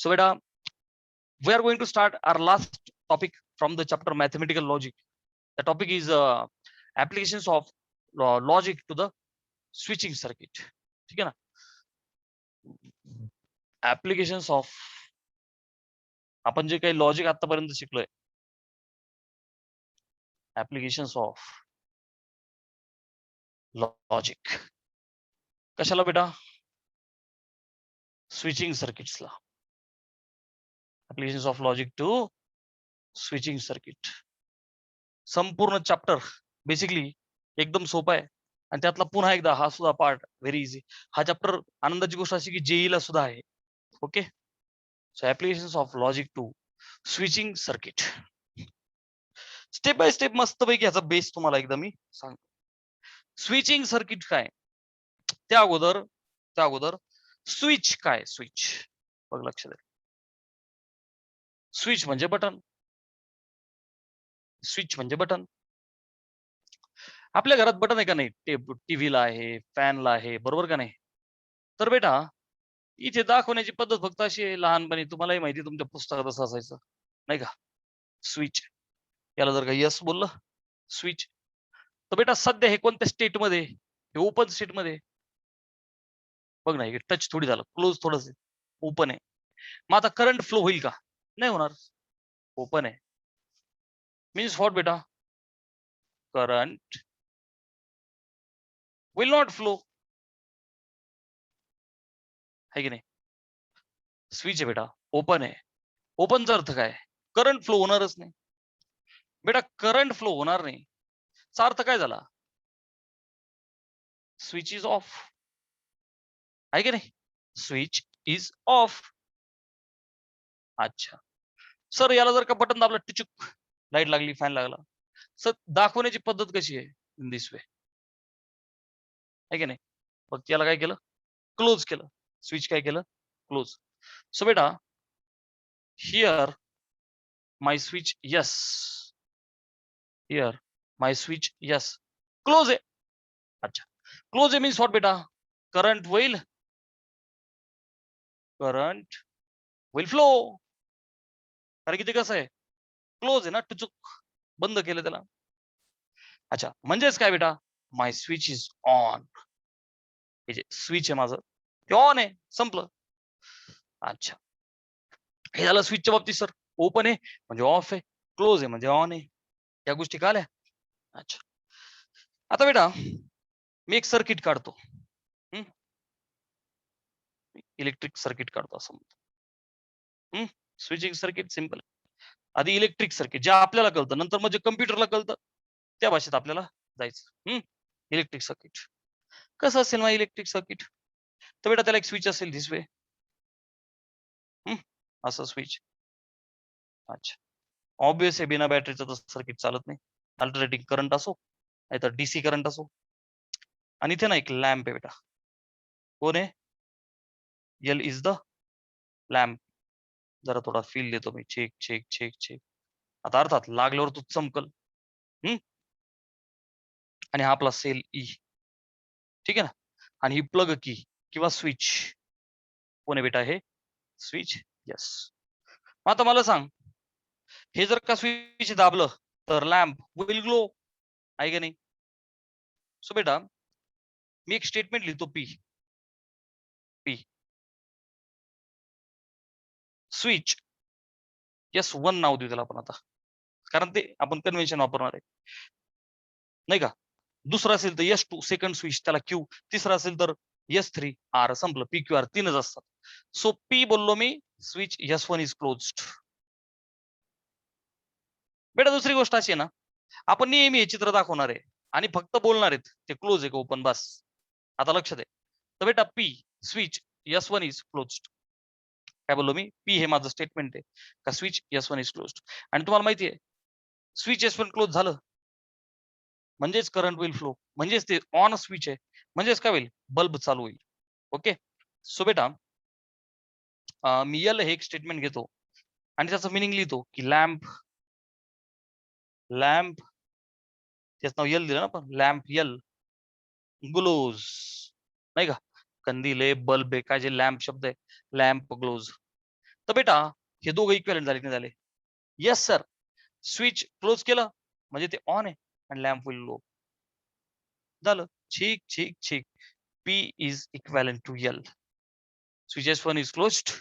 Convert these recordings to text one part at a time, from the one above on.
So beta, we are going to start our last topic from the chapter mathematical logic. The topic is applications of logic to the switching circuit. ठीक है ना? Applications of आपण जे काही logic आतापर्यंत शिकलोय, applications of logic कशाला बेटा? स्विचिंग सर्किट्स ला. applications of logic to switching circuit. संपूर्ण चॅप्टर बेसिकली एकदम सोपा आहे आणि त्यातला पुन्हा एकदा हा सुद्धा पार्ट व्हेरी इझी. हा चॅप्टर आनंदाची गोष्ट अशी की जेई ला सुद्धा आहे. Okay, so applications of logic to switching circuit. Step by step मस्तपैकी ह्याचा बेस तुम्हाला एकदा मी सांगतो. स्विचिंग सर्किट काय, त्या अगोदर स्विच काय. स्विच बघ, लक्ष द्या. स्विच म्हणजे बटन. स्विच म्हणजे बटन. आपल्या घरात बटन आहे का नाही? टीव्हीला आहे, फॅनला आहे, बरोबर का नाही? तर बेटा इथे दाखवण्याची पद्धत फक्त अशी आहे, लहानपणी तुम्हालाही माहिती, तुमच्या पुस्तकात असं असायचं नाही का? स्विच. याला जर का यस बोललं स्विच, तर बेटा सध्या हे कोणत्या स्टेट मध्ये? हे ओपन स्टेट मध्ये. बघ ना, टच थोडी झालं, क्लोज थोडंच ओपन आहे. मग आता करंट फ्लो होईल का? नाही होणार, ओपन आहे. मीन्स व्हॉट बेटा? करंट विल नॉट फ्लो, है की नाही? स्विच आहे बेटा, ओपन आहे. ओपनचा अर्थ काय? करंट फ्लो होणारच नाही बेटा. करंट फ्लो होणार नाही, चा अर्थ काय झाला? स्विच इज ऑफ, आहे की नाही? Switch is of. अच्छा सर, याला जर का बटन दाबलं, टिचुक लाईट लागली, फॅन लागला. सर दाखवण्याची पद्धत कशी आहे? इन दिस वे, आहे की नाही? फक्त याला काय केलं? क्लोज केलं. स्विच काय केलं? क्लोज. सो बेटा here my switch yes, here my switch yes, close आहे. अच्छा, क्लोज आहे मीन्स व्हॉट बेटा? Current will flow. कारण की ते कसं आहे? क्लोज आहे ना, टुचुक बंद केलं त्याला. अच्छा, म्हणजेच काय बेटा? माय स्विच इज ऑन. हे जे स्विच आहे माझं ते ऑन आहे, संपलं. अच्छा, हे झालं स्विचच्या बाबतीत. सर ओपन आहे म्हणजे ऑफ आहे, क्लोज आहे म्हणजे ऑन आहे. या गोष्टी कळल्या? अच्छा, आता बेटा मी एक सर्किट काढतो, इलेक्ट्रिक सर्किट काढतो असं म्हणतो. Switching circuit simple. आधी इलेक्ट्रिक सर्किट जे आपल्याला कळतं, नंतर म्हणजे कम्प्युटरला कळतं, त्या भाषेत आपल्याला जायचं. इलेक्ट्रिक सर्किट कसं असेल मग इलेक्ट्रिक सर्किट? तर बेटा त्याला एक स्विच असेल दिस वे, असं स्विच. अच्छा, ऑब्विस आहे, बिना बॅटरीचं तर सर्किट चालत नाही. अल्टरनेटिंग करंट असो नाहीतर डीसी करंट असो. आणि इथे ना एक लॅम्प आहे बेटा. कोण आहे? L is the lamp. जरा थोडा फील देतो मी. Check check check check. आता अर्थात लागल्यावर तो चमकल. आणि हा आपला सेल ई, ठीक आहे ना? आणि ही प्लग की किंवा स्विच. कोण आहे बेटा? हे स्विच. यस. आता मला सांग, हे जर का स्विच दाबलं तर लॅम्प विल ग्लो, आहे का नाही? सो बेटा मी एक स्टेटमेंट लिहितो, P P switch S one नाव देऊ त्याला आपण आता, कारण ते आपण कन्व्हेन्शन वापरणार आहे नाही का? दुसरा असेल तर यस टू, सेकंड स्विच त्याला क्यू, तिसरा असेल तर यस थ्री, आर. संपलं. पी क्यू आर तीनच असतात. सो पी बोललो मी, switch S one is closed. बेटा दुसरी गोष्ट अशी आहे ना, आपण नेहमी हे चित्र दाखवणार आहे आणि फक्त बोलणार आहेत ते क्लोज आहे का ओपन, बस. आता लक्ष दे. तर बेटा P switch S one is closed. काय बोललो मी? पी हे माझं स्टेटमेंट आहे का switch S one is closed. आणि तुम्हाला माहिती आहे, स्विच यस वन क्लोज झालं म्हणजेच करंट विल फ्लो, म्हणजेच ते ऑन स्विच आहे, म्हणजेच काय होईल? बल्ब चालू होईल. ओके, सो बेटा मी यल हे एक स्टेटमेंट घेतो आणि त्याचं मिनिंग लिहितो की लॅम्प त्याचं नाव यल दिलं ना आपण, लॅम्प यल ग्लोज, नाही का? कंदील आहे, बल्ब आहे, काय जे लॅम्प शब्द आहे, लॅम्प ग्लोज. तर बेटा हे दोघं इक्विव्हॅलेंट झाले की नाही झाले? Yes sir. स्विच क्लोज केलं म्हणजे ते ऑन आहे आणि लॅम्प विल लो. झालं. ठीक ठीक ठीक. P is equivalent to L. Switch S1 is closed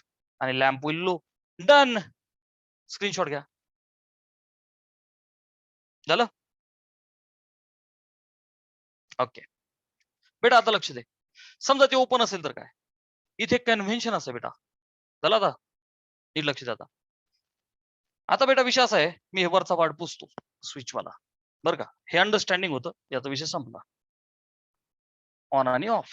आणि lamp will low. Done. Screenshot घ्या. झालं? ओके. बेटा आता लक्ष दे. समजा ते ओपन असेल तर काय? इथे कन्व्हेन्शन असं बेटा. झालं आता? नीट लक्ष द्या आता. आता बेटा विषय असा आहे, मी हे वरचा पार्ट पुसतो स्विच वाला. बरं का? हे अंडरस्टँडिंग होतं, याचा विषय संपला. ऑन आणि ऑफ.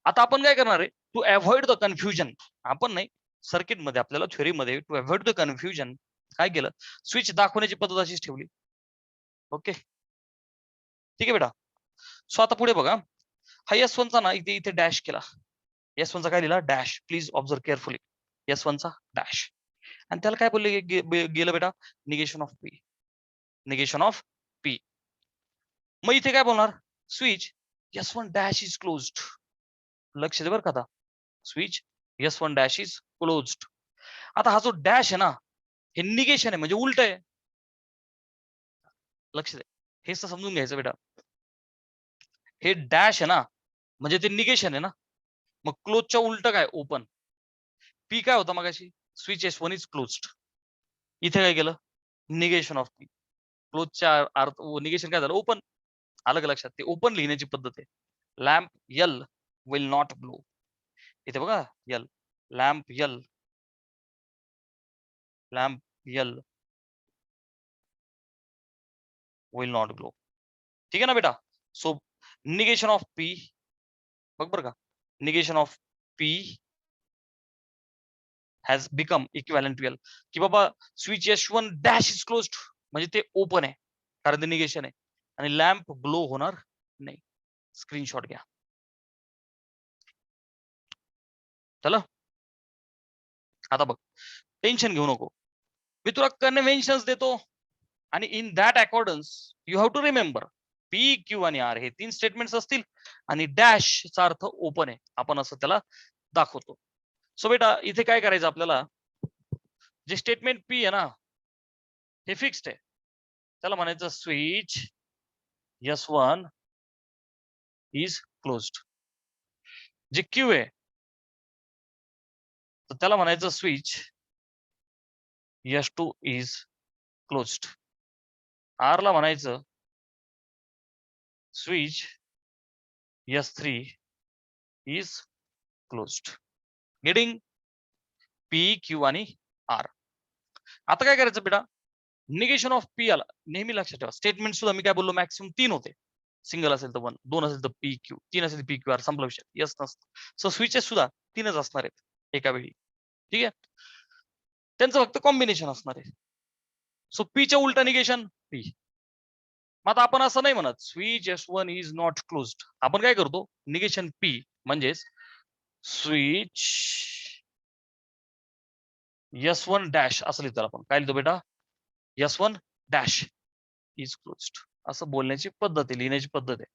आता आपण काय करणार आहे? To avoid the confusion. आपण नाही, सर्किट मध्ये आपल्याला थ्योरी मध्ये टू अव्हॉइड द कन्फ्युजन काय केलं? स्विच दाखवण्याची पद्धत अशीच ठेवली. ओके, ठीक आहे बेटा. सो आता पुढे बघा. हा S1 चा ना इथे इथे डॅश केला. S1 चा काय लिहिला? Dash. Please observe carefully. S1 चा डॅश. आणि त्याला काय बोलले गेलं बेटा? Negation of P. Negation of P. मग इथे काय बोलणार? Switch S1 dash is closed. लक्ष दे बरं का आता. Switch S1 dash is closed. आता हा जो डॅश आहे ना, हे निगेशन आहे म्हणजे उलट आहे. लक्ष दे, हेच तर समजून घ्यायचं बेटा. हे डॅश आहे ना, म्हणजे ते निगेशन आहे ना. मग क्लोजच्या उलट काय? ओपन. पी काय होता मगाशी? Switch S1 is closed. इथे काय केलं? Negation of P. क्लोजच्या अर्थ निगेशन काय झालं? ओपन. आलं का लक्षात? ते ओपन लिहिण्याची पद्धत आहे. Lamp L will not glow. इथे बघा L. Lamp L. Lamp L will not glow. ठीक आहे ना बेटा? So negation of P. बघ बरं का, negation of P has become equivalent to L. की बाबा switch S1 dash is closed म्हणजे ते ओपन आहे, कारण ते निगेशन आहे आणि लॅम्प ग्लो होणार नाही. स्क्रीनशॉट घ्या. चला आता बघ, टेन्शन घेऊ नको. मी तुला कन्व्हेन्शन्स देतो आणि in that accordance you have to remember P, Q आणि आर हे 3 स्टेटमेंट्स असतील आणि डॅशचा अर्थ ओपन आहे, आपण असं त्याला दाखवतो. सो बेटा इथे काय करायचं आपल्याला? जे स्टेटमेंट पी आहे ना, हे फिक्स्ड आहे. त्याला म्हणायचं स्विच S1 इज क्लोज्ड. जे क्यू आहे तर त्याला म्हणायचं switch S2 is closed. R ला म्हणायचं switch S3 is closed. Getting? P, Q आणि आर. आता काय करायचं बेटा? निगेशन ऑफ पी आला. नेहमी लक्षात ठेवा, स्टेटमेंट सुद्धा मी काय बोललो? मॅक्सिमम 3 होते. सिंगल असेल तर 1, 2 असेल तर पी क्यू, 3 असेल तर पी क्यू आर. संपला विषय. यस नसतं. सो स्विचेस सुद्धा 3च असणार आहेत एका वेळी. ठीक आहे, त्यांचं फक्त कॉम्बिनेशन असणार आहे. सो पीच्या उलटा निगेशन पी. मग आता आपण असं नाही म्हणत switch S1 is not closed. आपण काय करतो? निगेशन पी म्हणजेच स्विच S1 डॅश असं लिहितो आपण. काय लिहितो बेटा? S1 dash is closed. असं बोलण्याची पद्धत आहे, लिहिण्याची पद्धत आहे.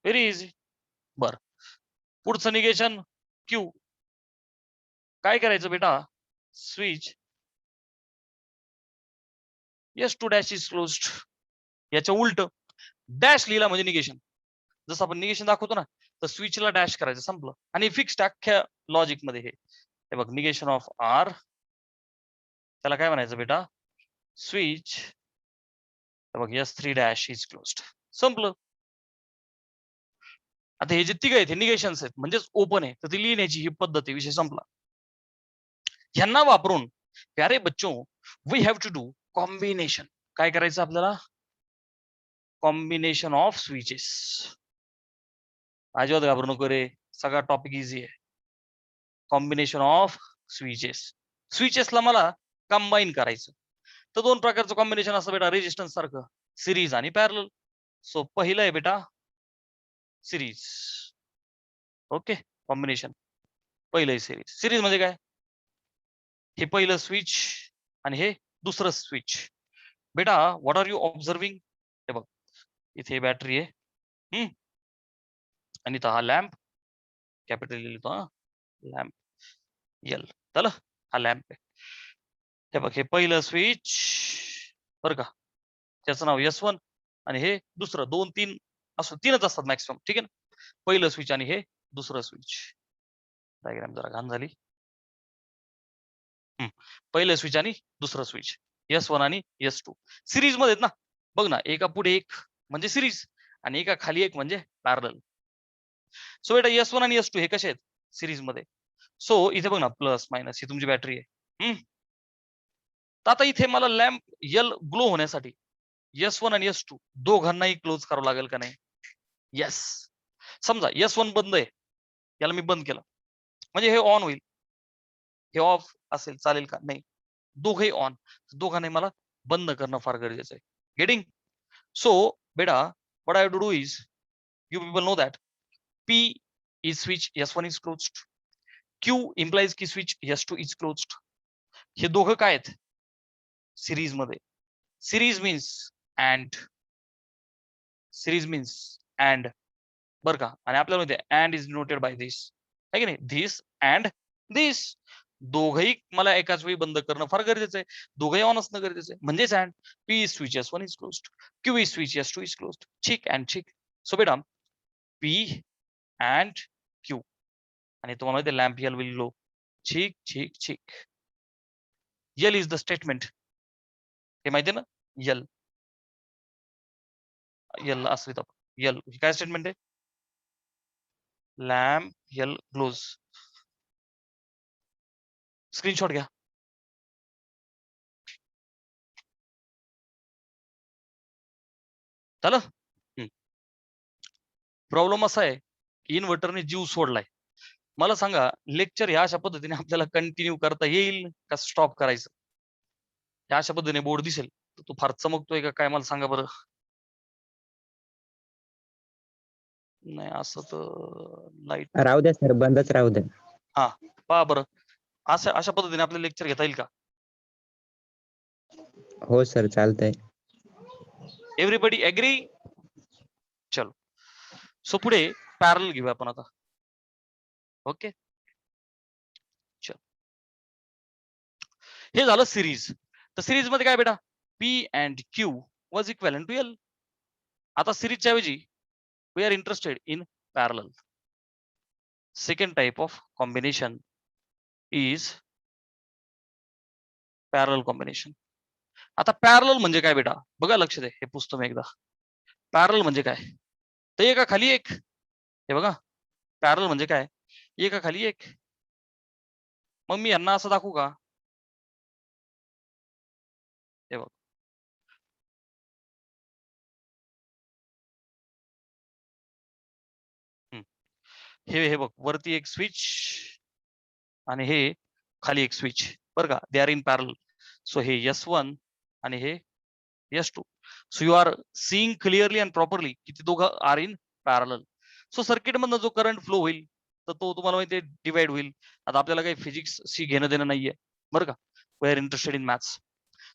Very easy. बर, पुढचं निगेशन क्यू. काय करायचं बेटा? Switch S2 dash is closed. याच्या उलट डॅश लिहिला म्हणजे निगेशन. जसं आपण निगेशन दाखवतो ना, तर स्विचला डॅश करायचं, संपलं. आणि फिक्स्ड अख्ख्या लॉजिक मध्ये हे बघ, निगेशन ऑफ आर त्याला काय म्हणायचं बेटा? स्विच बघ S3 डॅश इज क्लोज्ड. संपलं. आता हे जे तिघ आहेत हे निगेशन्स आहेत म्हणजेच ओपन आहे, तर ती लिहिण्याची ही पद्धत आहे. विषय संपला. ह्यांना वापरून प्यारे बच्चों we have to do combination. काय करायचं आपल्याला? Combination of switches. अजिबात घाबरू नको रे, सगळा टॉपिक इझी आहे. Combination of switches. स्विचेसला मला कंबाईन करायचं, तर 2 प्रकारचं कॉम्बिनेशन असं बेटा, रेजिस्टन्स सारखं, सिरीज आणि पॅरलल. सो पहिलं आहे बेटा सिरीज. ओके, कॉम्बिनेशन पहिलं आहे सिरीज. सिरीज म्हणजे काय? हे पहिलं स्विच आणि हे दुसरं स्विच. बेटा व्हॉट आर यू ऑब्झर्विंग? हे बघ, इथे बॅटरी आहे आणि इथं हा लॅम्प, कॅपिटल लिहितो हा, लॅम्प यल. झालं? हा लॅम्प आहे. हे बघ, हे पहिलं स्विच बरं का, त्याचं नाव S1 आणि हे दुसरं, 2 3 असं 3च असतात मॅक्सिमम, ठीक आहे ना. पहिलं स्विच आणि हे दुसरं स्विच. डायग्राम जरा घाण झाली. पहिलं स्विच आणि दुसरं स्विच, S1 आणि S2 सिरीज मध्ये आहेत ना. बघ ना, एका पुढे एक म्हणजे सिरीज आणि एका खाली एक म्हणजे पॅरलल. सो बेटा S1 आणि S2 हे कसे आहेत? सिरीज मध्ये. सो इथे बघ ना, प्लस मायनस ही तुमची बॅटरी आहे. तर आता इथे मला लॅम्प यल ग्लो होण्यासाठी S1 आणि S2 दोघांनाही क्लोज करावं लागेल का नाही? येस. समजा S1 बंद आहे, याला मी बंद केलं म्हणजे हे ऑन होईल, हे ऑफ असेल चालेल का? नाही. दोघेही ऑन, दोघांनाही मला बंद करणं फार गरजेचं आहे. गेटिंग? सो बेटा, what I have to do is, you people know that P is switch S1 is closed. Q implies की switch S2 is closed. हे दोघं काय आहेत? सिरीज मध्ये. Series means and, series means and बर का. आणि आपल्याला माहिती आहे अँड इज नोटेड बाय दिस, आहे की नाही? धिस अँड दिस, दोघही मला एकाच वेळी बंद करणं फार गरजेचं आहे, दोघही ऑन असणं गरजेचं आहे. म्हणजेच and P is switch S1 is closed, Q is switch S2 is closed. ठीक अँड ठीक. सो बेटा P and Q आणि तुम्हाला माहिती आहे लॅम्प यल विल ग्लो. ठीक ठीक ठीक. यल इज द स्टेटमेंट, हे माहिती आहे ना. यल यल असं यल काय स्टेटमेंट आहे? Lamp L glows. स्क्रीनशॉट घ्या. झालं. प्रॉब्लेम असा आहे की इन्व्हर्टरने जीव सोडलाय. मला सांगा, लेक्चर ह्या अशा पद्धतीने आपल्याला कंटिन्यू करता येईल का स्टॉप करायचं? ह्या अशा पद्धतीने बोर्ड दिसेल तर तू फार चमकतोय का काय मला सांगा बरं. नाही असं तर लाईट राहू द्या सर, बंदच राहू द्या. हा पहा बरं, अशा अशा पद्धतीने आपलं लेक्चर घेता येईल का? हो सर, चालतंय. Everybody agree? चलो. सो पुढे पॅरल घेऊया आपण आता. ओके, चल. हे झालं सिरीज. तर सिरीज मध्ये काय बेटा, P and Q was equivalent to L. आता सिरीजच्या ऐवजी we are interested in parallel. Second type of combination is parallel combination. आता पॅरलल म्हणजे काय बेटा, बघा लक्ष दे, हे पुसतो मी एकदा. पॅरलल म्हणजे काय, तर एका खाली एक. हे बघा, पॅरलल म्हणजे काय, एका खाली एक. मग मी यांना असं दाखवू का? हे बघ, हे बघ, वरती एक स्विच आणि हे खाली एक स्विच बरं का, they are in parallel. So हे S1 आणि हे S2. So you are seeing clearly and properly की ते दोघं are in parallel. So circuit मधनं जो करंट फ्लो होईल तर तो तुम्हाला माहिती आहे डिवाइड होईल. आता आपल्याला काही फिजिक्सशी घेणं देणं नाहीये बरं का, we are interested in maths.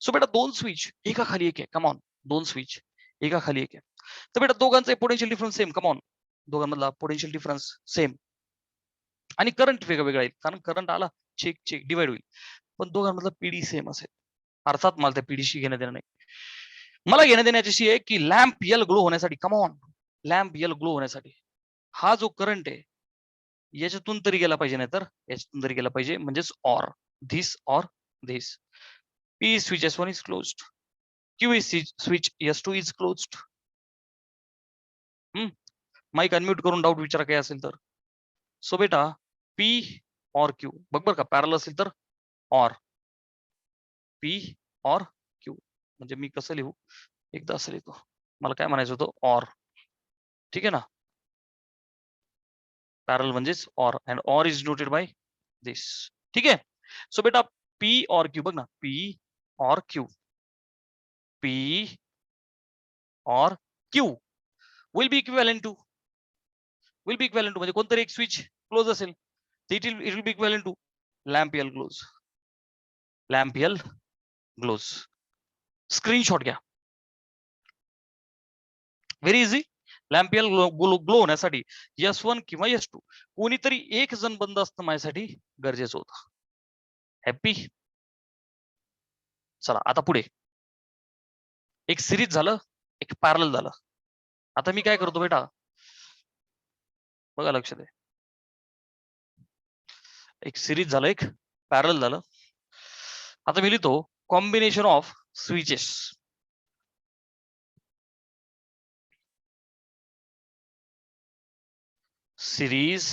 So बेटा दोन स्विच एका खाली एक आहे, कम ऑन, दोन स्विच एका खाली एक आहे. तर बेटा दोघांचे potential difference same, come on, दोघांमधला पोटेन्शियल डिफरन्स सेम आणि करंट वेगळा येईल, कारण करंट आला चेक चेक डिवाइड होईल, पण दोघांमधला पीडी सेम असेल. अर्थात मला त्या पीडीशी घेणं देणं नाही. मला घेणं देण्याची आहे की लॅम्प यल ग्लो होण्यासाठी, come on, lamp L glow होण्यासाठी हा जो करंट आहे याच्यातून तरी गेला पाहिजे, नाही तर याच्यातून तरी गेला पाहिजे, म्हणजेच or this. P switch S1 is closed. Q is switch S2 is closed. Mike unmute करून डाऊट विचारा काय असेल तर. सो बेटा P और Q बघ बरं का, पॅरल असेल तर ऑर P और Q. म्हणजे मी कसं लिहू, एकदा असं लिहितो, मला काय म्हणायचं होतं, ऑर, ठीक आहे ना. पॅरल म्हणजेच or, and or is noted by this, ठीक आहे. सो बेटा P और Q बघ ना, P और Q, P और Q will be equivalent to, म्हणजे कोणतरी एक स्विच क्लोज असेल तर it will be equivalent to lamp L close, lamp L glows. Screenshot घ्या, very easy. Lamp L glow होण्यासाठी S1 किंवा S2 कोणीतरी एक जण बंद असणं माझ्यासाठी गरजेचं होतं. हॅपी. चला आता पुढे एक सिरीज झालं, एक पॅरल झालं. आता मी काय करतो बेटा, बघा लक्ष दे. एक सिरीज झालं, एक पॅरल झालं. आता मी लिहितो combination of switches. Series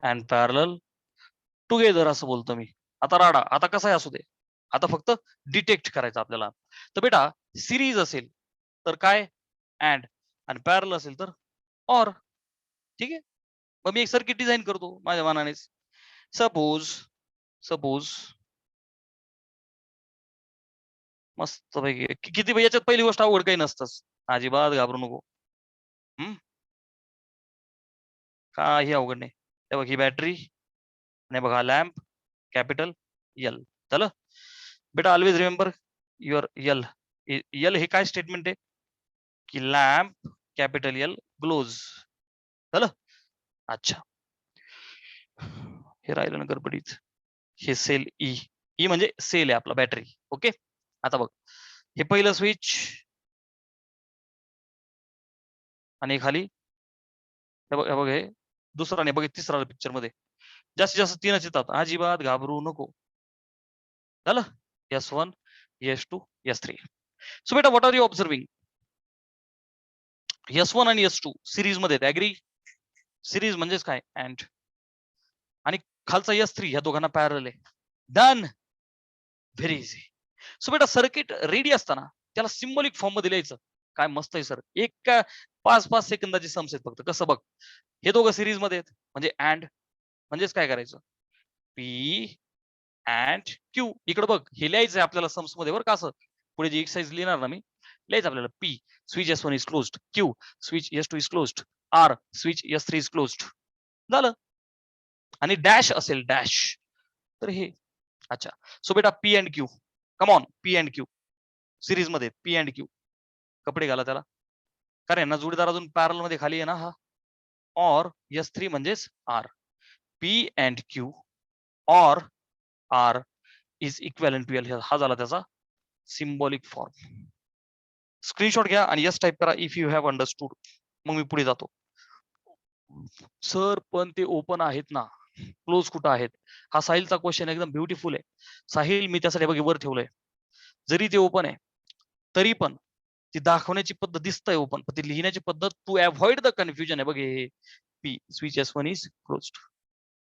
and पॅरल टुगेदर असं बोलतो मी. आता राडा, आता कसं आहे असू दे, आता फक्त डिटेक्ट करायचं आपल्याला. तर बेटा सिरीज असेल तर काय अँड, आणि पॅरल असेल तर ऑर. ठीक आहे, मग मी एक सर्किट डिझाईन करतो माझ्या मनानेच. सपोज सपोज मस्त पैकी किती याच्यात पहिली गोष्ट अवघड काही नसतंच, अजिबात घाबरू नको. काही अवघड नाही. हे बघ ही बॅटरी आणि बघा लॅम्प, कॅपिटल यल. झालं बेटा. Always remember your L. L हे काय स्टेटमेंट आहे की लॅम्प कॅपिटल यल ग्लोज. झालं. अच्छा, हे राहिलं ना गडबडीत. हे सेल ई, ई म्हणजे सेल आहे आपला बॅटरी. ओके, आता बघ हे पहिलं स्विच आणि खाली हे बघ हे दुसरा नाही बघ, तिसरा पिक्चर मध्ये जास्तीत जास्त तीनच येतात, अजिबात घाबरू नको. झालं. S1, S2, S3. सो बेटा what R you observing, S1 आणि S2 सिरीज मध्ये आहेत. ऍग्री? सिरीज म्हणजेच काय अँड, आणि खालचा S3 ह्या दोघांना पॅरल आहे. Done, very easy. सो बेटा सर्किट रेडी असताना त्याला सिम्बॉलिक फॉर्म मध्ये लिहायचं. काय मस्त आहे सर, एक 5-5 सेकंदाची सम्स आहेत फक्त. कसं बघ, हे दोघं सिरीज मध्ये आहेत म्हणजे अँड, म्हणजेच काय करायचं पी अँड क्यू. इकडे बघ हे लिहायचंय आपल्याला सम्स मध्ये बरं का. असं पुढे जी एक्सरसाइज लिहिणार ना मी, लिहायचं आपल्याला P switch S1 is closed, Q switch S2 is closed, R switch S3 is closed. झालं. आणि डॅश असेल डॅश तर हे. अच्छा, सो बेटा P and Q, come on, P and Q series मध्ये, पी अँड क्यू. कपडे घाला त्याला, कारण ना जोडीदार अजून पॅरल मध्ये खाली आहे ना हा. ऑर S3 म्हणजेच R, P and Q or R is equivalent to L. हा झाला त्याचा सिम्बॉलिक फॉर्म. स्क्रीनशॉट घ्या आणि यस टाईप करा इफ यू हॅव अंडरस्टूड. मग मी पुढे जातो. सर पण ते ओपन आहेत ना, क्लोज कुठं आहेत? हा साहिलचा क्वेश्चन एकदम ब्युटिफुल आहे. साहिल मी त्यासाठी बघ वर ठेवलंय. जरी ते ओपन आहे तरी पण ती दाखवण्याची पद्धत दिसतंय ओपन, पण ती लिहिण्याची पद्धत टू अवॉइड द कन्फ्युजन आहे बघ. हे P switch S1 is closed.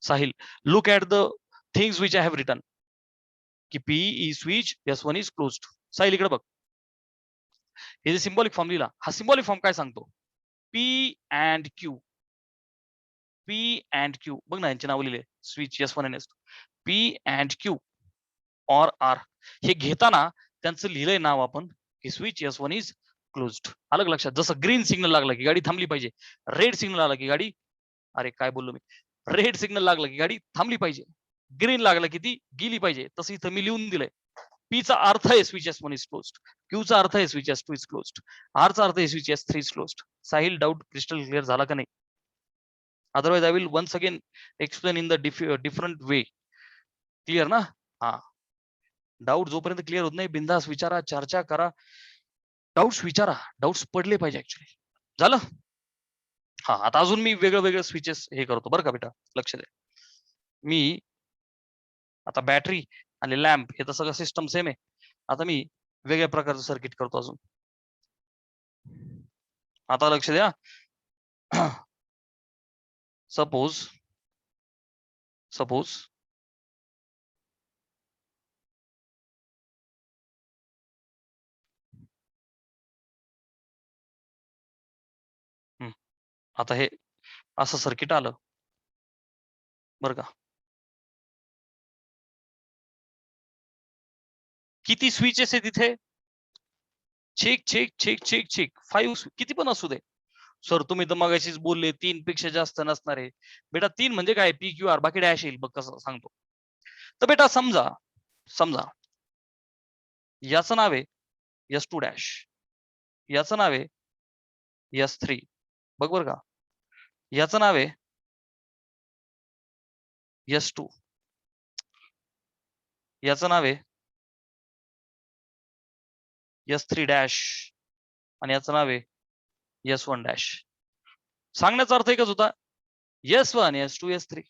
Sahil look at the things which I have written की P E switch S1 is closed. Sahil इकडे बघ, हे जे सिम्बॉलिक फॉर्म लिहिला, हा सिम्बॉलिक फॉर्म काय सांगतो? P and Q, P and Q. बघ ना यांचे नाव लिहिले, स्विच S1 आणि S2, P and Q or R. हे घेताना त्यांचं लिहिलंय नाव आपण की स्विच S1 इज क्लोज्ड. अलग लक्षात. जसं ग्रीन सिग्नल लागला की गाडी थांबली पाहिजे, रेड सिग्नल आला की गाडी, अरे काय बोललो मी, रेड सिग्नल लागला की गाडी थांबली पाहिजे, ग्रीन लागला की ती गेली पाहिजे. तसं इथं मी लिहून दिलंय. पी चा अर्थ आहे switch S1 is closed, Q चा अर्थ आहे switch S2 is closed, R चा अर्थ आहे switch S3 is closed. Sahil doubt crystal clear झाला का नाही? Otherwise I will once again explain in the different way. Clear ना? हा, डाऊट जोपर्यंत क्लिअर होत नाही बिंदास विचारा, चर्चा करा, डाऊट्स विचारा. डाऊट्स पडले पाहिजे ऍक्च्युली. झालं. हा, आता अजून मी वेगळं वेगळं स्विचेस हे करतो बरं का बेटा, लक्ष द्या. मी आता बॅटरी आणि लॅम्प हे तर सगळं सिस्टम सेम आहे. आता मी वेगळ्या प्रकारचं सर्किट करतो अजून. आता लक्ष द्या. सपोज सपोज आता हे असं सर्किट आलं बरं का. किती स्विचेस आहे तिथे? Check check check check check 5, किती पण असू दे. सर तुम्ही तर मगाशीच बोलले 3 पेक्षा जास्त नसणार आहे. बेटा 3 म्हणजे काय, पी क्यू आर, बाकी डॅश येईल बघ कसं सांगतो. तर बेटा समजा समजा याचं नाव आहे S2 डॅश, याचं नाव आहे S3, बघ बरं का, याचं नाव आहे S2, याचं नाव आहे S3 डॅश आणि याचं नाव आहे S1 डॅश. सांगण्याचा अर्थ एकच होता, S1 S2 S3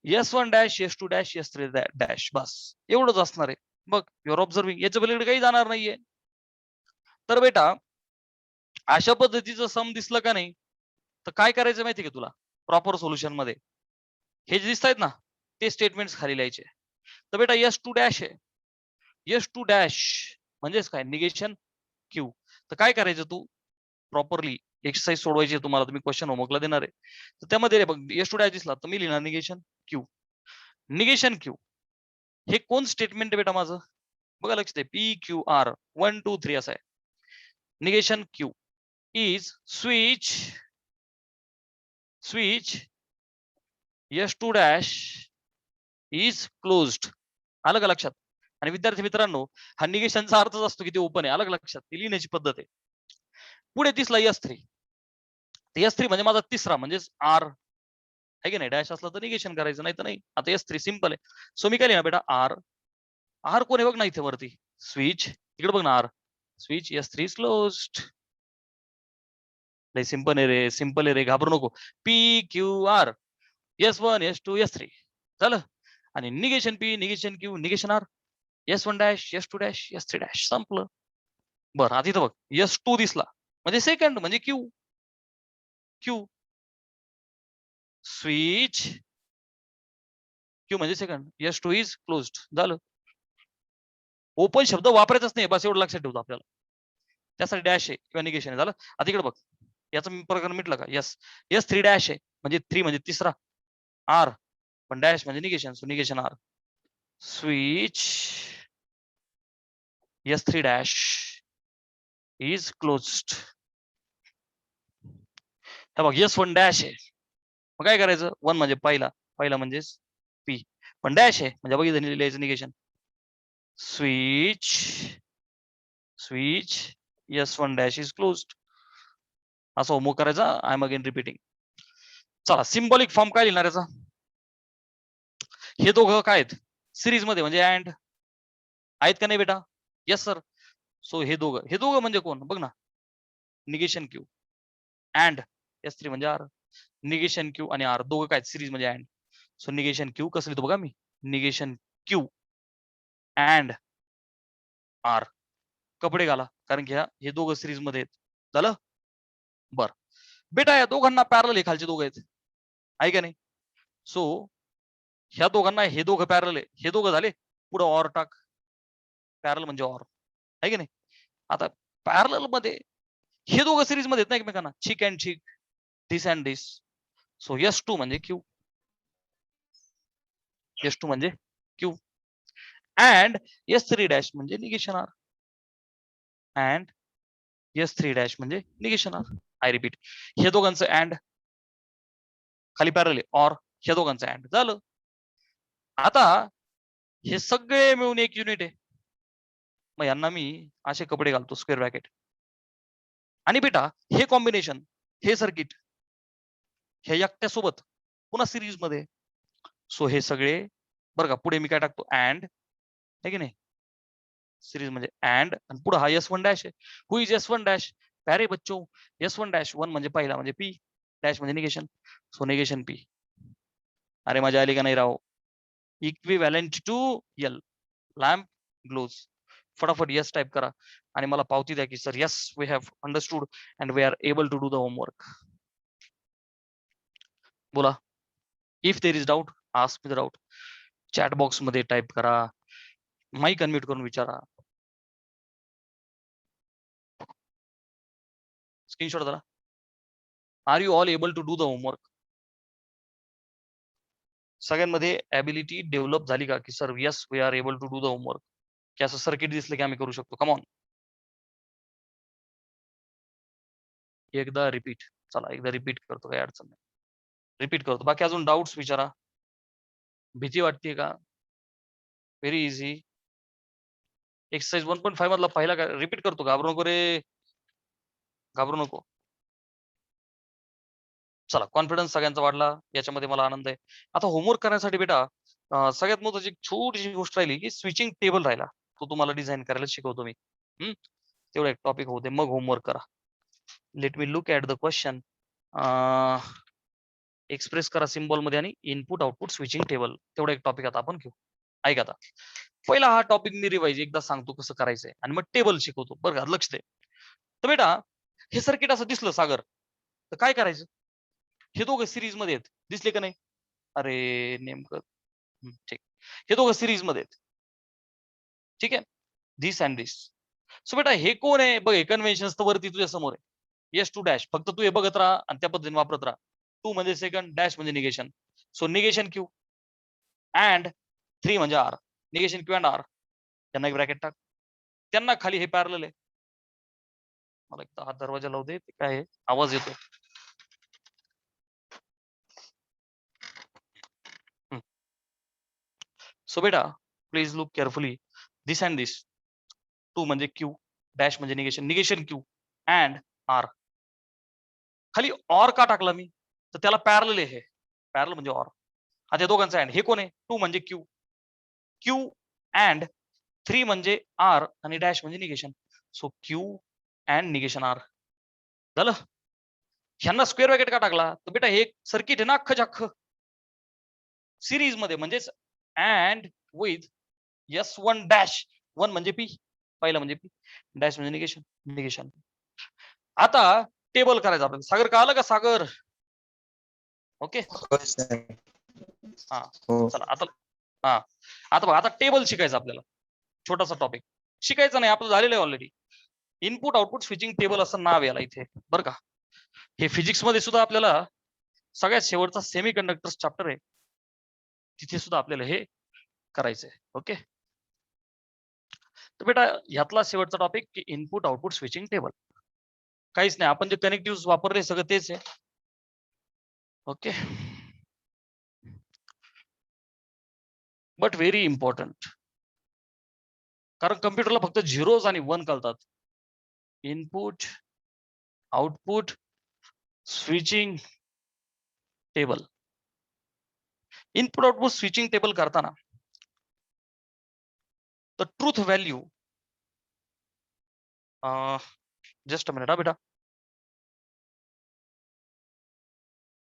S1 dash S2 dash S3 dash, बस एवढंच असणार आहे. बघ, युअर ऑब्झर्विंग, याच्या पलीकडे काही जाणार नाहीये. तर बेटा अशा पद्धतीचं सम दिसलं का नाही, तर काय करायचं माहिती का तुला प्रॉपर सोल्युशन मध्ये, हे जे दिसत आहेत ना ते स्टेटमेंट्स खाली लिहायचे. तर बेटा S2 डॅश आहे, S2 डॅश म्हणजेच काय, निगेशन क्यू. तर काय करायचं, तू प्रॉपरली एक्सरसाइज सोडवायची आहे तुम्हाला, तुम्ही क्वेश्चन होमवर्कला देणार आहे. तर त्यामध्ये रे बघ S2 डॅश दिसला तर मी लिहिणार निगेशन क्यू. निगेशन क्यू हे कोण स्टेटमेंट आहे बेटा माझं, बघा लक्ष दे, PQR 1 2 3 असं आहे. Negation Q is switch S2 dash is closed. आलं का लक्षात? आणि विद्यार्थी मित्रांनो, हा निगेशनचा अर्थच असतो की ते ओपन आहे. अलग लक्षात, ती लिहिण्याची पद्धत आहे. पुढे दिसला S3, S3 म्हणजे माझा तिसरा म्हणजेच R आहे की नाही, डॅश असला तर निगेशन करायचं, नाही तर नाही. आता S3 सिंपल आहे. सो मी काय लिहिणार बेटा R कोण आहे बघ ना इथे वरती, स्विच, इकडे बघ ना R, switch S3 is closed. लय सिंपल आहे रे, सिंपल आहे रे, घाबरू नको. PQR S1 S2 S3 झालं. आणि negation P negation Q negation R, S1 dash S2 dash S3 dash, संपलं. बरं आता इथं बघ S2 दिसला म्हणजे सेकंड म्हणजे Q स्विच Q म्हणजे सेकंड, S2 इज क्लोज्ड, झालं. ओपन शब्द वापरायचाच नाही, बस एवढं लक्षात ठेवतो आपल्याला. त्यासाठी डॅश आहे किंवा निगेशन आहे. झालं. आता इकडे बघ, याचं प्रकरण मिटलं का? S3 डॅश आहे म्हणजे 3 म्हणजे तिसरा, R पण डॅश म्हणजे negation, so negation R. Switch S3 dash is closed. हे बघ S1 डॅश आहे, मग काय करायचं, 1 म्हणजे पहिला म्हणजे P, पण डॅश आहे म्हणजे बघ इथं लिहायचं negation. Switch S1 dash is closed. असं होमवर्क करायचा. I am again repeating. चला, सिम्बॉलिक फॉर्म काय लिहिणार याचा, हे दोघं काय आहेत सिरीज मध्ये म्हणजे अँड आहेत का नाही बेटा? Yes sir. सो हे दोघं म्हणजे कोण बघ ना, निगेशन क्यू अँड S3 म्हणजे R, निगेशन क्यू आणि R दोघं काय सिरीज म्हणजे अँड. सो निगेशन क्यू कसं लिहितो बघा मी, निगेशन क्यू अँड R. कपडे घाला, कारण की हे दोघं सिरीज मध्ये आहेत. झालं. बर बेटा, या दोघांना पॅरल हे खालचे दोघं आहेत, आहे का नाही? सो ह्या दोघांना हे दोघं पॅरल आहे, हे दोघं झाले, पुढे ऑर टाक, पॅरल म्हणजे ऑर, आहे की नाही? आता पॅरल मध्ये हे दोघं सिरीज मध्ये आहेत ना एकमेकांना, chick and chick, this and this. So S2 म्हणजे क्यू, S2 म्हणजे क्यू अँड S3 डॅश म्हणजे negation R, and S3 dash म्हणजे निगेशन R. आय रिपीट, हे दोघांचं अँड खाली पॅरल आहे, ऑर हे दोघांचं अँड, झालं. आता हे सगळे मिळून एक युनिट आहे, मग यांना मी असे कपडे घालतो, स्क्वेअर ब्रॅकेट. आणि बेटा हे कॉम्बिनेशन, हे सर्किट हे एकट्या सोबत पुन्हा सिरीज मध्ये. सो हे सगळे बरं का, पुढे मी काय टाकतो, अँड, आहे की नाही, सिरीज म्हणजे अँड, आणि पुढे हा S1 डॅश आहे. हु इज S1 डॅश? प्यारे बच्चो, S1 डॅश 1 म्हणजे पहिला म्हणजे P, डॅश म्हणजे निगेशन, सो निगेशन P. अरे मजा आली का नाही राव? Equivalent to L, lamp glows. फटाफट यस टाइप करा आणि मला पावती द्या की sir yes we have understood and we are able to do the homework. बोला, if there is doubt ask me the doubt. Chat box मध्ये टाइप करा, माईक अनम्यूट करून विचारा, स्क्रीनशॉट जरा. Are you all able to do the homework? सगळ्यांमध्ये ability develop झाली का की sir yes we are able to do the homework, की असं सर्किट दिसलं की आम्ही करू शकतो? कम ऑन, एकदा रिपीट. चला एकदा रिपीट करतो, काही अडचण नाही, रिपीट करतो. बाकी अजून डाऊट्स विचारा. भीती वाटते का? Very easy. एक्सरसाइज 1.5 मधला पहिला काय रिपीट करतो, घाबरू नको रे, घाबरू नको. चला, कॉन्फिडन्स सगळ्यांचा वाढला, याच्यामध्ये मला आनंद आहे. आता होमवर्क करण्यासाठी बेटा सगळ्यात महत्त्वाची एक छोटीशी गोष्ट राहिली की स्विचिंग टेबल राहिला, तो तुम्हाला डिझाईन करायला शिकवतो मी. तेवढा एक टॉपिक होते, मग होमवर्क करा. Let me look at the question. Express करा सिम्बॉल मध्ये आणि इनपुट आउटपुट स्विचिंग टेबल, तेवढा एक टॉपिक आता आपण घेऊ. ऐका आता, पहिला हा टॉपिक मी रिवाइज एकदा सांगतो कसं करायचंय आणि मग टेबल शिकवतो. बरं का, लक्ष दे. तर बेटा, हे सर्किट असं दिसलं सागर, तर काय करायचं? हे दोघं सिरीज मध्ये आहेत, दिसले का नाही? अरे नेमकं ठीक, हे दोघं सिरीज मध्ये आहेत. ठीक आहे, दिस अँड दिस. सो बेटा हे कोण आहे? बघ, कन्व्हेन्शन तर वरती तुझ्या समोर आहे. एस टू डॅश, फक्त तू हे बघत राहा आणि त्या पद्धतीने वापरत राहा. 2 म्हणजे सेकंड, डॅश म्हणजे negation. So negation Q and 3 म्हणजे R. Negation Q and R, त्यांना एक ब्रॅकेट टाक. त्यांना खाली हे पॅरलल आहे. मला एकदा हा दरवाजा लावू दे, ते काय आहे, आवाज येतो. सो बेटा please look carefully. This and this. 2 म्हणजे क्यू, डॅश म्हणजे negation, negation Q and R. खाली ऑर का टाकला मी? तर त्याला पॅरलल आहे. पॅरल म्हणजे ऑर. आता दोघांचा अँड. हे कोण आहे? 2 म्हणजे क्यू, क्यू अँड 3 म्हणजे आर आणि डॅश म्हणजे negation. So Q and negation R झालं. ह्यांना स्क्वेअर ब्रॅकेट का टाकला? तर बेटा हे सर्किट आहे ना अख्खं अख्खं सिरीज मध्ये, म्हणजेच अँड विथ S1 डॅश. 1 म्हणजे पी, पहिला म्हणजे पी, डॅश म्हणजे निगेशन, निगेशन. आता टेबल करायचं आपल्याला. सागर कळालं का सागर? ओके, हो सर. हा हो. चला आता. हा आता बघा, आता टेबल शिकायचं आपल्याला. छोटासा टॉपिक शिकायचा नाही, आपलं झालेलं आहे already. Input output switching table असं नाव याला इथे, बरं का. हे फिजिक्स मध्ये सुद्धा आपल्याला सगळ्यात शेवटचा सेमी कंडक्टर चॅप्टर आहे, तिथे सुद्धा आपल्याला हे करायचंय. ओके, तर बेटा ह्यातला शेवटचा टॉपिक की इनपुट आउटपुट स्विचिंग टेबल. काहीच नाही, आपण जे कनेक्टिव्ह वापरले सगळं तेच आहे. ओके, बट व्हेरी इम्पॉर्टंट, कारण कम्प्युटरला फक्त झिरोज आणि 1 कळतात. Input output switching table. Input output switching table करताना the truth value, just a minute हा बेटा,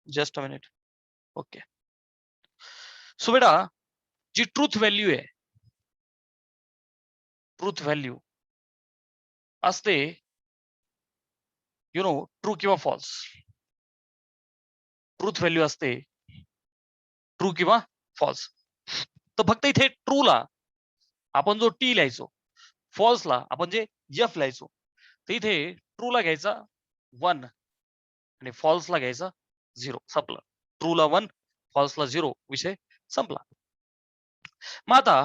just a minute. Okay, so बेटा जी ट्रूथ व्हॅल्यू आहे, ट्रूथ व्हॅल्यू असते यु नो ट्रू किंवा फॉल्स. ट्रूथ व्हॅल्यू असते ट्रू किंवा फॉल्स. तर फक्त इथे ट्रूला आपण जो टी लिहायचो, फॉल्सला आपण जे एफ लिहायचो, तर इथे ट्रूला घ्यायचा 1 आणि फॉल्सला घ्यायचा 0. संपलं. ट्रूला 1, फॉल्सला 0, विषय संपला. मग आता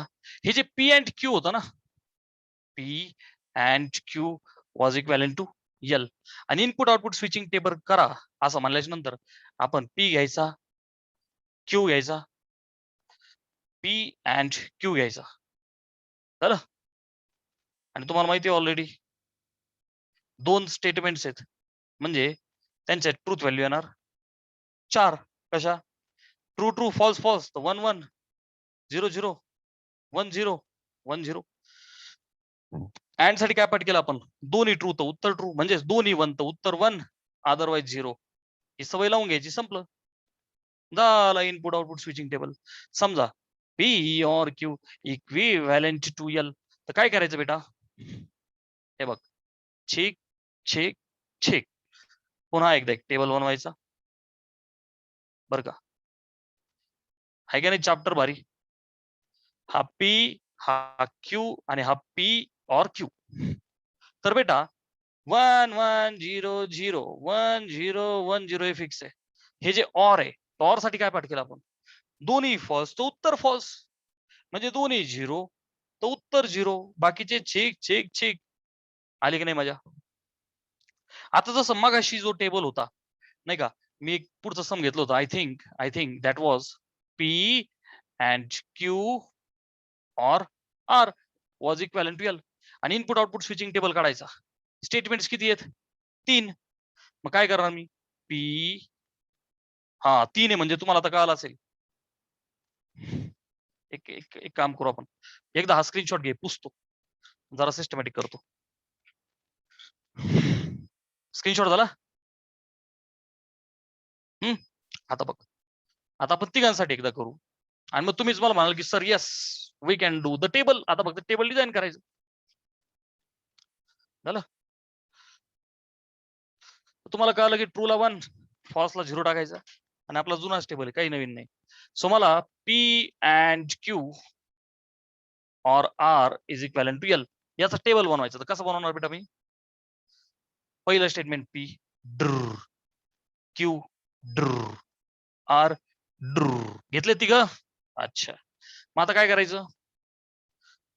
हे जे पी अँड क्यू होतं ना, P and Q was equivalent to L, आणि इनपुट आउटपुट स्विचिंग टेबल करा असं म्हणल्याच्या नंतर आपण पी घ्यायचा, क्यू घ्यायचा, पी अँड क्यू घ्यायचा. झालं. आणि तुम्हाला माहिती आहे ऑलरेडी 2 स्टेटमेंट्स आहेत, म्हणजे त्यांच्या ट्रूथ व्हॅल्यू येणार 4. कशा? ट्रू ट्रू, फॉल्स फॉल्स, तर 1 1, 0 0, 1 0, 1 0. अँड साठी काय पाठ केलं आपण? दोन्ही ट्रू तर उत्तर ट्रू, म्हणजे दोन्ही 1 तर उत्तर 1, अदरवाईज 0. ही सवय लावून घ्यायची, संपलं. झालं इनपुट आउटपुट स्विचिंग टेबल. समजा पी और क्यू इक्विव्हॅलेंट टू एल, तर काय करायचं बेटा? हे बघ, चेक चेक चेक, पुन्हा एकदा एक टेबल बनवायचा, बरं का. आहे का नाही चॅप्टर भारी? हा पी, हा क्यू आणि हा पी और क्यू. तर बेटा 1 1 0 0 1 0 1 0 हे फिक्स आहे. हे जे ऑर आहे, ऑर साठी काय पाठ केलं आपण? दोन्ही फॉल्स तर उत्तर फॉल्स, म्हणजे दोन्ही 0 तर उत्तर 0, बाकीचे चेक चेक चेक. आली की नाही मजा? आता जसं मगाशी जो टेबल होता नाही का, मी एक पुढचं सम घेतलं होतं. I think that was P and Q और R was equivalent to L, आणि इनपुट आउटपुट स्विचिंग टेबल काढायचा. स्टेटमेंट्स किती आहेत? 3. मग काय करणार मी? पी, हा 3 आहे म्हणजे तुम्हाला आता कळालं असेल. एक एक एक काम करू आपण, एकदा हा स्क्रीनशॉट घे, पुसतो जरा सिस्टमॅटिक करतो. स्क्रीनशॉट झाला. आता बघ, आता आपण तिघांसाठी एकदा करू आणि मग तुम्हीच मला म्हणाल की sir yes we can do the table. आता फक्त टेबल डिझाईन करायचं झालं. तुम्हाला कळलं की ट्रूला 1, फॉल्सला 0 टाकायचा आणि आपला जुनाच टेबल आहे, काही नवीन नाही. सो मला P and Q or R is equivalent to L याचा टेबल बनवायचा. तर कसं बनवणार बेटा मी? पहिलं स्टेटमेंट P ड्र, Q ड्र, R ड्र. घेतले तिघ? अच्छा. मग आता काय करायचं?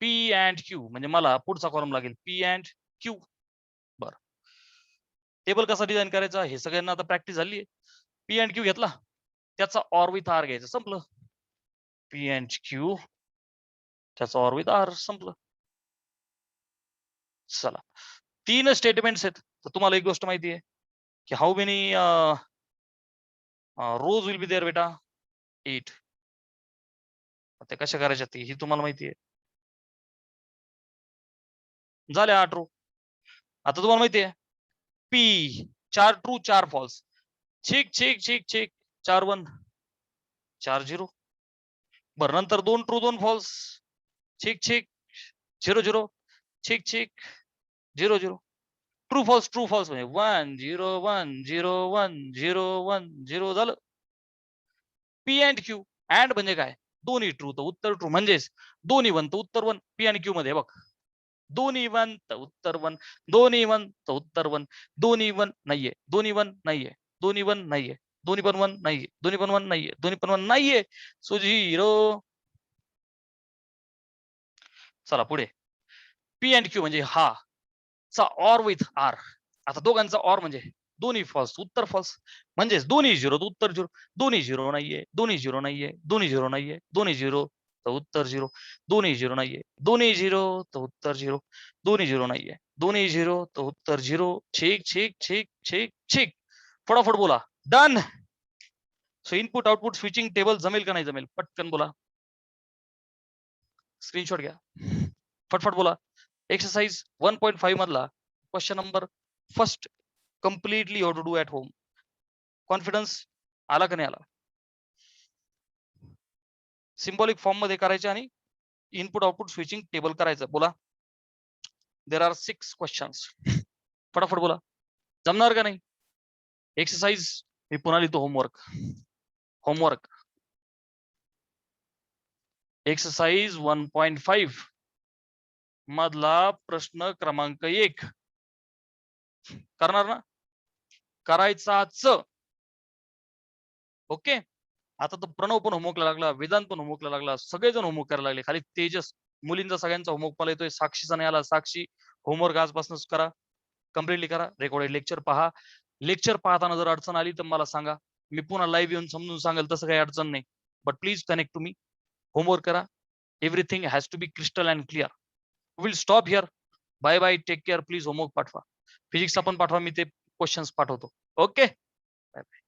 P and Q म्हणजे मला पुढचा कॉलम लागेल P and Q. बरं, टेबल कसा डिझाईन करायचा हे सगळ्यांना आता प्रॅक्टिस झाली आहे. P and Q घेतला, त्याचा ऑर विथ आर घ्यायचं, संपलं. P and Q त्याचा ऑर विथ आर, संपलं. चला, 3 स्टेटमेंट्स आहेत. तर तुम्हाला एक गोष्ट माहिती आहे की how many rows will be there बेटा? 8. ते कशा करायच्या ते ही तुम्हाला माहिती आहे. झाले 8 रो. आता तुम्हाला माहिती आहे P 4 true 4 false. Check check check check 4 1 4 0. बरं, नंतर 2 true 2 false. Check check 0 0. Check check 0 0. True false म्हणजे 1 0 1 0 1 0 1 0 झालं. P and Q अँड म्हणजे काय? दोन्ही ट्रू तर उत्तर ट्रू, म्हणजेच दोन्ही 1 तर उत्तर 1. P आणि Q मध्ये बघ, दोन्ही 1 तर उत्तर 1, दोन्ही 1 तर उत्तर 1, दोन्ही 1 नाहीये, दोन्ही 1 नाहीये, दोन्ही 1 नाहीये, दोन्ही पण 1 नाहीये, दोन्ही पण 1 नाहीये, दोन्ही पण 1 नाहीये. सो 0. चला पुढे. P and Q म्हणजे हा चा ऑर विथ आर. आता दोघांचा ऑर म्हणजे दोन्ही फॉल्स उत्तर फॉल्स, म्हणजेच दोन्ही 0 तर उत्तर 0, दोन्ही 0 नाहीये, दोन्ही 0 नाहीये, दोन्ही 0 नाहीये, दोन्ही 0 तर उत्तर 0, दोन्ही 0 नाहीये, दोन्ही 0 तर उत्तर 0, दोन्ही 0 नाहीये, दोन्ही 0 तर उत्तर 0. Check check check check check. फटाफट बोला. Done. So input output switching table जमेल का नाही जमेल? पटकन बोला, स्क्रीनशॉट घ्या, फटफट बोला. एक्सरसाइज 1.5 मधला question number first completely you have to do at home. Confidence आला का नाही आला? सिम्बॉलिक फॉर्म मध्ये करायचे आणि इनपुट आउटपुट स्विचिंग टेबल करायचं. बोला. There are 6 questions. फटाफट बोला. जमणार का नाही? एक्सरसाइज मी पुन्हा लिहितो. होमवर्क एक्सरसाइज 1.5 मधला प्रश्न क्रमांक 1 करणार ना? करायचाच. ओके. आता तर प्रणव पण होमवर्कला लागला, वेदांत पण होमवर्कला लागला, सगळेजण होमवर्क करायला लागले. खाली तेजस, मुलींचा सगळ्यांचा होमवर्क मला येतोय, साक्षीचा नाही आला. साक्षी होमवर्क आजपासूनच करा, कम्प्लिटली करा. रेकॉर्डेड लेक्चर पहा. लेक्चर पाहताना जर अडचण आली तर मला सांगा, मी पुन्हा लाईव्ह येऊन समजून सांगेल. तसं काही अडचण नाही, but please connect to me. Homework करा. Everything has to be crystal and clear. Will stop here. Bye bye, take care. Please homework पाठवा. फिजिक्सचा पण पाठवा, मी ते क्वेश्चन्स पाठवतो. Okay, bye bye.